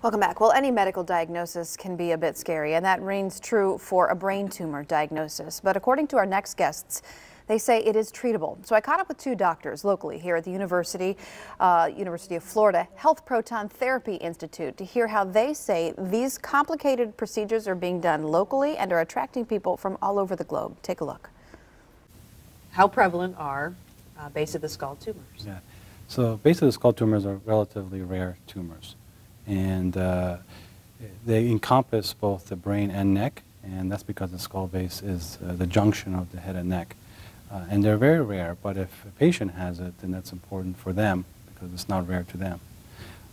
Welcome back. Well, any medical diagnosis can be a bit scary, and that rings true for a brain tumor diagnosis. But according to our next guests, they say it is treatable. So I caught up with two doctors locally here at the University of Florida Health Proton Therapy Institute to hear how they say these complicated procedures are being done locally and are attracting people from all over the globe. Take a look. How prevalent are base of the skull tumors? Yeah. So base of the skull tumors are relatively rare tumors. And they encompass both the brain and neck, and that's because the skull base is the junction of the head and neck. And they're very rare, but if a patient has it, then that's important for them because it's not rare to them.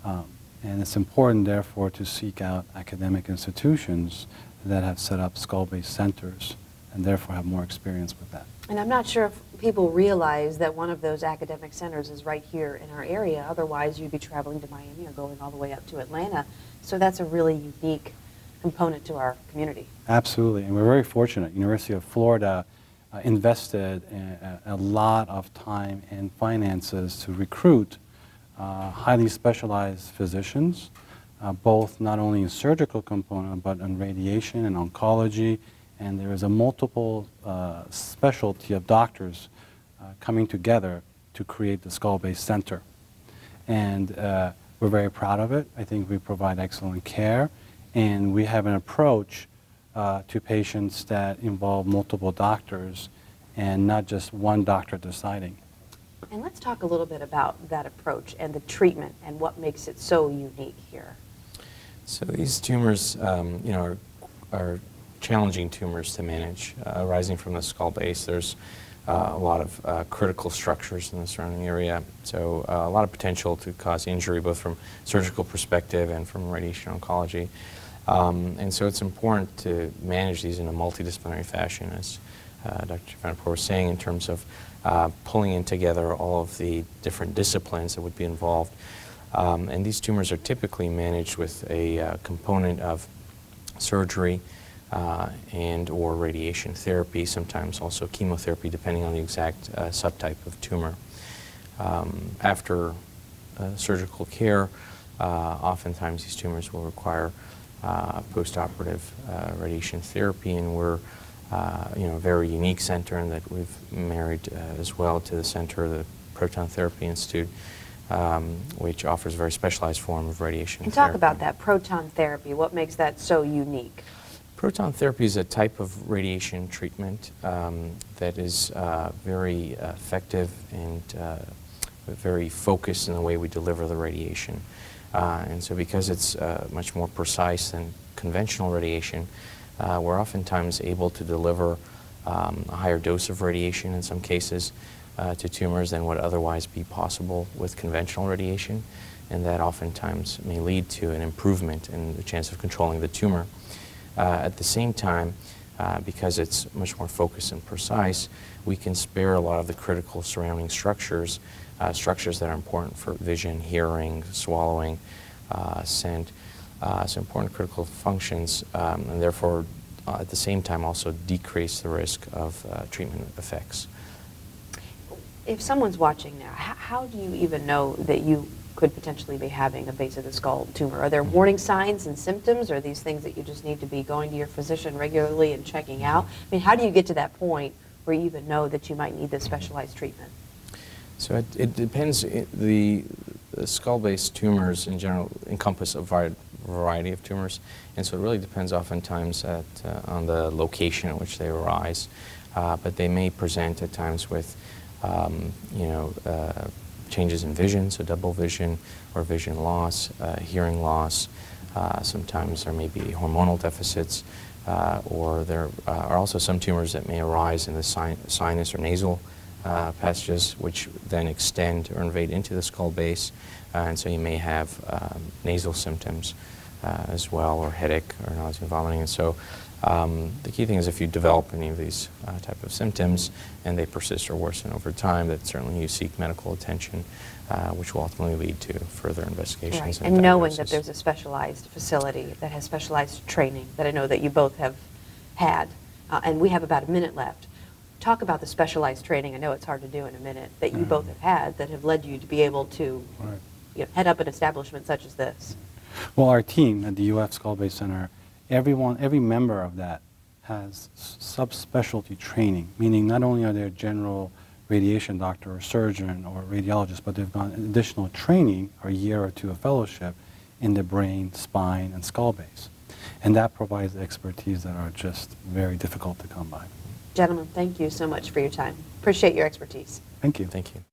And it's important, therefore, to seek out academic institutions that have set up skull-based centers and therefore have more experience with that. And I'm not sure if people realize that one of those academic centers is right here in our area. Otherwise, you'd be traveling to Miami or going all the way up to Atlanta. So that's a really unique component to our community. Absolutely, and we're very fortunate. University of Florida invested a lot of time and finances to recruit highly specialized physicians, both not only in surgical component, but in radiation and oncology. And there is a multiple specialty of doctors coming together to create the skull-based center. And we're very proud of it. I think we provide excellent care. And we have an approach to patients that involve multiple doctors and not just one doctor deciding. And let's talk a little bit about that approach and the treatment and what makes it so unique here. So these tumors, are challenging tumors to manage, arising from the skull base. There's a lot of critical structures in the surrounding area, so a lot of potential to cause injury both from surgical perspective and from radiation oncology. And so it's important to manage these in a multidisciplinary fashion, as Dr. Vanderpoor was saying, in terms of pulling in together all of the different disciplines that would be involved. And these tumors are typically managed with a component of surgery, and or radiation therapy, sometimes also chemotherapy, depending on the exact subtype of tumor. After surgical care, oftentimes these tumors will require post-operative radiation therapy, and we're a very unique center in that we've married as well to the center, the Proton Therapy Institute, which offers a very specialized form of radiation therapy. And talk about that, proton therapy. What makes that so unique? Proton therapy is a type of radiation treatment that is very effective and very focused in the way we deliver the radiation. And so because it's much more precise than conventional radiation, we're oftentimes able to deliver a higher dose of radiation in some cases to tumors than would otherwise be possible with conventional radiation. And that oftentimes may lead to an improvement in the chance of controlling the tumor. At the same time, because it's much more focused and precise, we can spare a lot of the critical surrounding structures, structures that are important for vision, hearing, swallowing, scent, so important critical functions, and therefore at the same time also decrease the risk of treatment effects. If someone's watching now, how do you even know that you could potentially be having a base of the skull tumor? Are there warning signs and symptoms, or are these things that you just need to be going to your physician regularly and checking out? I mean, how do you get to that point where you even know that you might need this specialized treatment? So it depends. The skull-based tumors in general encompass a variety of tumors, and so it really depends oftentimes on the location at which they arise. But they may present at times with, changes in vision, so double vision or vision loss, hearing loss. Sometimes there may be hormonal deficits, or there are also some tumors that may arise in the sinus or nasal passages, which then extend or invade into the skull base, and so you may have nasal symptoms as well, or headache or nausea and vomiting. And so the key thing is if you develop any of these type of symptoms and they persist or worsen over time, that certainly you seek medical attention, which will ultimately lead to further investigations. Right. And knowing that there's a specialized facility that has specialized training that I know that you both have had, and we have about a minute left. Talk about the specialized training. I know it's hard to do in a minute, that you both have had that have led you to be able to head up an establishment such as this. Well, our team at the UF Skull Base Center, every member of that has subspecialty training, meaning not only are they a general radiation doctor or surgeon or radiologist, but they've gone additional training or a year or two of fellowship in the brain, spine, and skull base. And that provides expertise that are just very difficult to come by. Gentlemen, thank you so much for your time. Appreciate your expertise. Thank you. Thank you.